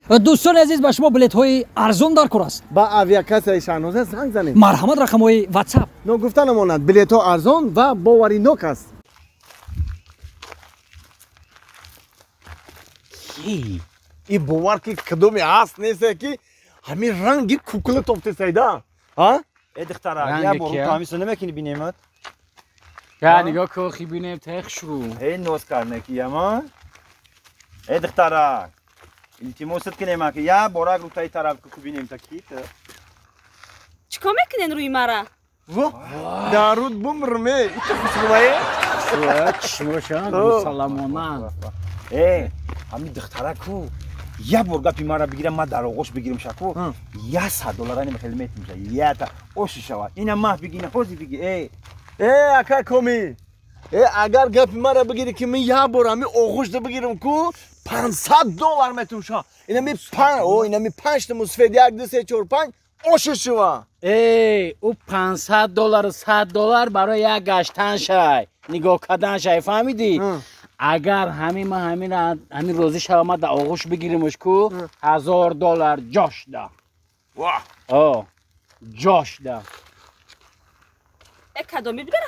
دوستان عزیز به شما بلیط های ارزان در کار است. با اویاکاسای شاهنامه زنگ زنید. مرحمت رقم های واتساپ. نو گفتن ماند بلیط ها ارزان و باوری نوک است. این باور که کدومی هست نیست که همین رنگی کوکل توفته سایده. ها؟ دخترا یا برو کامیس نمیکنی بینیمت؟ یا نگاه که خی بینیم تخ شروع. هی نوز کار نکی اما. دخترا التماست کنیم که یا برای روتای طرف که بینیم تا کیت. چیکار میکنین روی مرا؟ دارود بمرمه. ایت خوشمایه؟ چشمشان سلامونان. همین دخترا کو یا برگا پی مرا بگیرم ما در آغوش بگیرم شکو یا $100 نمیخواد میشه یا تا اوش شوا اینا ماه بگیرم خوزی بگی اکا کمی اگر گپ مرا بگیری که من یا برم آغوش ده بگیرم کو $500 میتون شا اینا می 5 تا مسفید 1 2 3 4 5 اوش شوا او $500 $100 برای یک گشتن شای نگاه کردن شای فهمیدی اگر همین روزی شما در آغوش بگیریمش کو $1000 جاش ده واه جاش ده کدومی بگر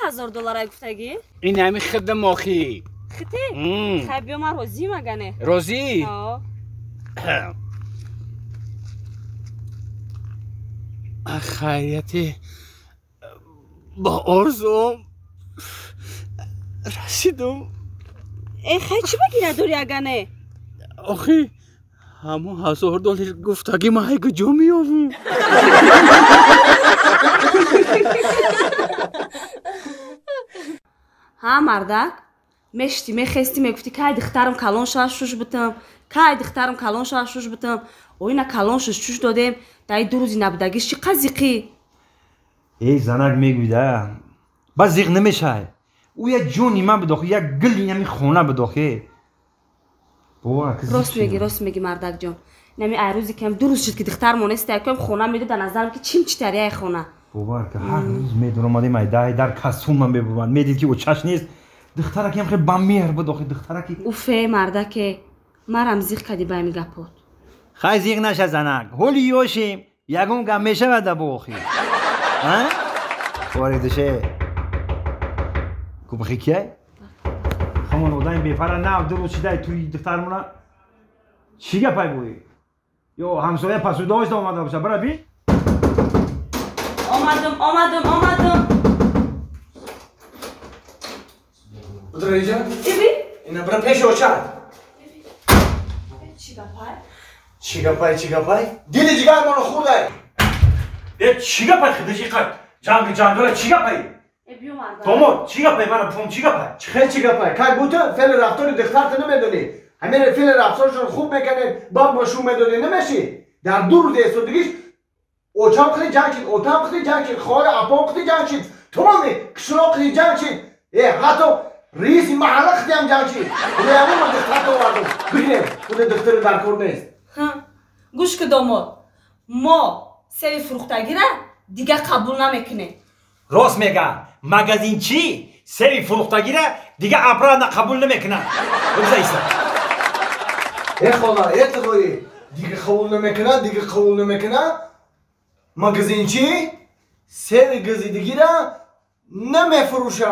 $1000 گفتگی این همین خد ماخی خیلی خیلی ما روزی مگنه روزی خیریتی با آرزوم رسیدم خیلی چی بگی نداری اگنه؟ آخی همون $1000 گفتگی ما هی کجا میافیم ها مردک مشتی میخستی میگفتی که دخترم کلان شوش بتم که دخترم کلان شوش بتم و اینا کلان شوش دادم در 2 روزی نبودگیش چی قضیقی زنک میگویده باز زیغ نمیشه او یه جونی من بداخه یه گلی نمی خونه بداخه راست میگی مردک جان نمی عروضی که هم 2 روز شد که دختر مونسته یکم خونه میده در نظرم که چیم چی تریه خونه باور که هر روز میدون اومده مایده در کسون من ببوند میدید که او چش نیست دختره که هم خیلی بمیر بداخه دختره که اوفه مردک مرم زیغ کدی بامی گپود خیلی زیغ نشه زنک هولی یوشیم یکم گم میشه بده بخی ها؟ واردشه کو بخی که؟ همون آدم بیفره نه 2 روز شده توی دفترمونه چی گپای بوی؟ یا همسایه پسو داشت آمده باشه برای بی؟ آمدم بدر اینجا؟ ایبی؟ اینا برای پیش اوچد چی گپای؟ دیلی جگر منو خورده چی گپای خیلی جیقت؟ جنگل چی گپای؟ تومو چی گپای من پوم چی گپای؟ چی گپای؟ که گوته فعل رفتار دخترت نمیدونی همین فعل رفتارشون خوب میکنه با شو میدونی نمیشی در 2 روز استودگیش اوچام خیلی جنگ شد خوار اپام خیلی جنگ شد تمامی کشناق خیلی جنگ شد حتی رئیس محله خیلی هم جنگ شد همون من دخترت آوردم بگیرم خود دختر برکور نیست گوش که داماد ما سری فروختگی را دیگه قبول نمیکنه راست میگه مگزین چی؟ سری فروختگی را دیگه افراد قبول نمیکنه بگذار ایسا خدا اعتقادی دیگه قبول نمیکنه مگزین چی؟ سری گزیدگی را نمیفروشه